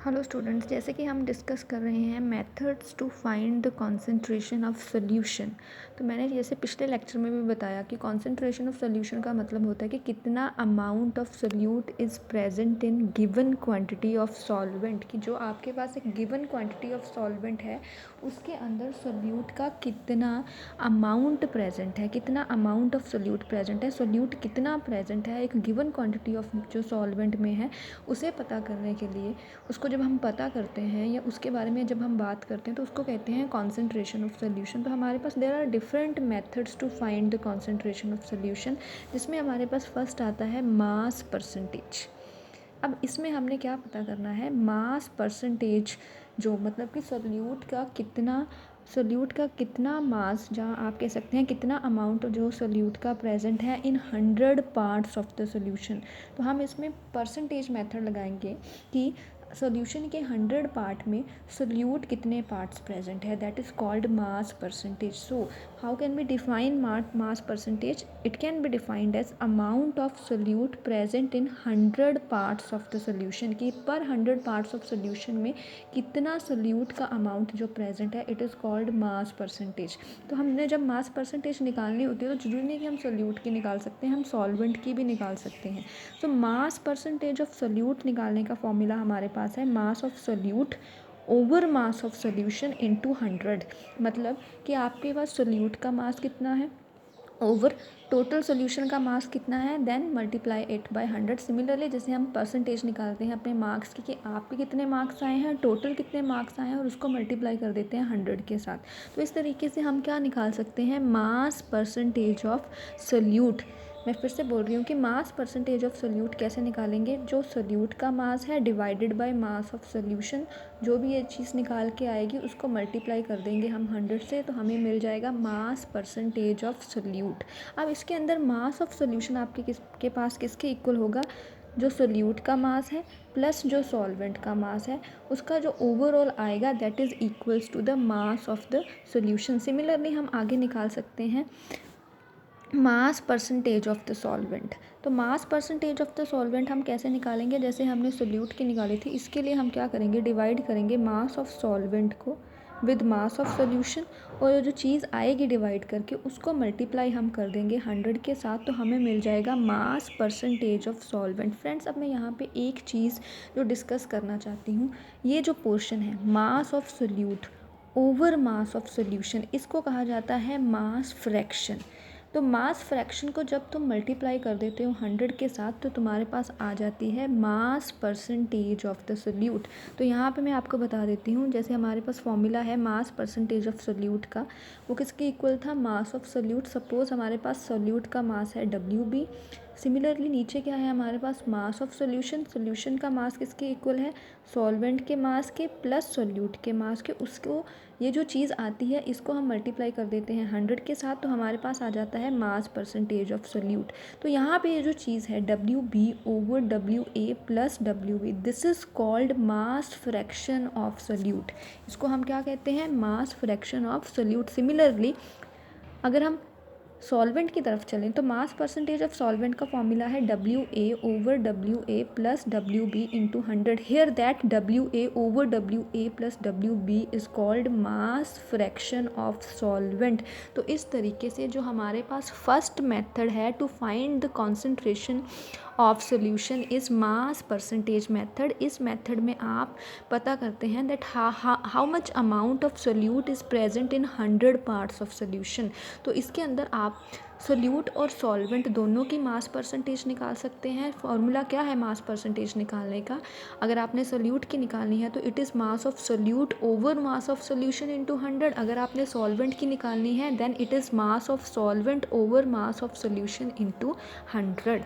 Hello students, जैसे कि हम डिस्कस कर रहे हैं methods to find the concentration of solution. तो मैंने जैसे पिछले लेक्चर में भी बताया कि कॉन्सेंट्रेशन ऑफ सोल्यूशन का मतलब होता है कि कितना amount of solute is present in given quantity of solvent, कि जो आपके पास एक गिवन क्वांटिटी ऑफ सॉल्वेंट है उसके अंदर सोल्यूट का कितना अमाउंट प्रेजेंट है, कितना अमाउंट ऑफ सोल्यूट प्रेजेंट है, सोल्यूट कितना प्रेजेंट है एक गिवन क्वांटिटी ऑफ जो सॉल्वेंट में है, उसे पता करने के लिए उसको जब हम पता करते हैं या उसके बारे में जब हम बात करते हैं तो उसको कहते हैं कॉन्सेंट्रेशन ऑफ सोल्यूशन। तो हमारे पास there are different methods to find the concentration of solution, जिसमें हमारे पास फर्स्ट आता है मास परसेंटेज। अब इसमें हमने क्या पता करना है, मास परसेंटेज, जो मतलब कि सोल्यूट का कितना मास, जहाँ आप कह सकते हैं कितना अमाउंट जो सोल्यूट का प्रेजेंट है इन 100 पार्ट्स ऑफ द सोल्यूशन। तो हम इसमें परसेंटेज मेथड लगाएंगे कि सोल्यूशन के 100 पार्ट में सोल्यूट कितने पार्ट्स प्रेजेंट है, that is called mass percentage. So how can be define mass percentage? It can be defined as amount of solute present in 100 parts of the solution, कि पर 100 parts of solution में कितना solute का amount जो present है, it is called mass percentage. तो हमने जब मास परसेंटेज निकालनी होती है तो जरूरी नहीं कि हम सोल्यूट की निकाल सकते हैं, हम सॉल्वेंट की भी निकाल सकते हैं। तो मास परसेंटेज ऑफ सोल्यूट निकालने का फॉर्मूला हमारे पास है मास of solute over mass of solution into 100। मतलब कि आपके पास सोल्यूट का मास कितना है ओवर टोटल सोल्यूशन का मास कितना है, then multiply it by 100। Similarly जैसे हम परसेंटेज निकालते हैं अपने मार्क्स की कि आपके कितने मार्क्स आए हैं, टोटल कितने मार्क्स आए हैं, और उसको मल्टीप्लाई कर देते हैं 100 के साथ। तो इस तरीके से हम क्या निकाल सकते हैं, मास परसेंटेज ऑफ सोल्यूट। मैं फिर से बोल रही हूँ कि मास परसेंटेज ऑफ सोल्यूट कैसे निकालेंगे, जो सोल्यूट का मास है divided by mass of solution, जो भी ये चीज़ निकाल के आएगी उसको मल्टीप्लाई कर देंगे हम 100 से, तो हमें मिल जाएगा मास परसेंटेज ऑफ सोल्यूट। अब इसके अंदर मास ऑफ सोल्यूशन आपके किसके पास किसके इक्वल होगा, जो सोल्यूट का मास है प्लस जो सॉल्वेंट का मास है, उसका जो ओवरऑल आएगा that is equals to the mass of the solution. Similarly हम आगे निकाल सकते हैं mass percentage of the solvent. तो mass percentage of the solvent हम कैसे निकालेंगे, जैसे हमने सोल्यूट की निकाली थी, इसके लिए हम क्या करेंगे, डिवाइड करेंगे मास ऑफ सॉल्वेंट को विद मास ऑफ सोल्यूशन, और जो चीज़ आएगी डिवाइड करके उसको मल्टीप्लाई हम कर देंगे 100 के साथ, तो हमें मिल जाएगा मास परसेंटेज ऑफ सॉल्वेंट। फ्रेंड्स, अब मैं यहाँ पे एक चीज़ जो डिस्कस करना चाहती हूँ, ये जो पोर्शन है मास of solute over mass of solution, इसको कहा जाता है मास फ्रैक्शन। तो मास फ्रैक्शन को जब तुम मल्टीप्लाई कर देते हो 100 के साथ, तो तुम्हारे पास आ जाती है मास परसेंटेज ऑफ द सोल्यूट। तो यहाँ पे मैं आपको बता देती हूँ, जैसे हमारे पास फॉर्मूला है मास परसेंटेज ऑफ सोल्यूट का, वो किसके इक्वल था, मास ऑफ सोल्यूट। सपोज हमारे पास सोल्यूट का मास है WB। सिमिलरली नीचे क्या है हमारे पास, मास ऑफ सोल्यूशन, सोल्यूशन का मास किसके इक्वल है, सॉल्वेंट के मास के प्लस सोल्यूट के मास के, उसको ये जो चीज़ आती है इसको हम मल्टीप्लाई कर देते हैं 100 के साथ, तो हमारे पास आ जाता है मास परसेंटेज ऑफ सोल्यूट। तो यहाँ पे ये जो चीज़ है WB over WA plus WB, this is called mass fraction of solute. इसको हम क्या कहते हैं, mass fraction of solute. Similarly अगर हम सॉल्वेंट की तरफ चलें तो मास परसेंटेज ऑफ सॉल्वेंट का फॉर्मूला है WA over WA plus WB into 100। Here that WA over WA plus WB is called mass fraction of solvent. तो इस तरीके से जो हमारे पास फर्स्ट मेथड है to find the concentration of solution is mass percentage method. इस method में आप पता करते हैं that how much amount of solute is present in 100 parts of solution. तो इसके अंदर आप सोल्यूट और सॉल्वेंट दोनों की मास परसेंटेज निकाल सकते हैं। फॉर्मूला क्या है मास परसेंटेज निकालने का, अगर आपने सोल्यूट की निकालनी है तो it is mass of solute over mass of solution into 100। अगर आपने सॉल्वेंट की निकालनी है then it is mass of solvent over mass of solution into 100।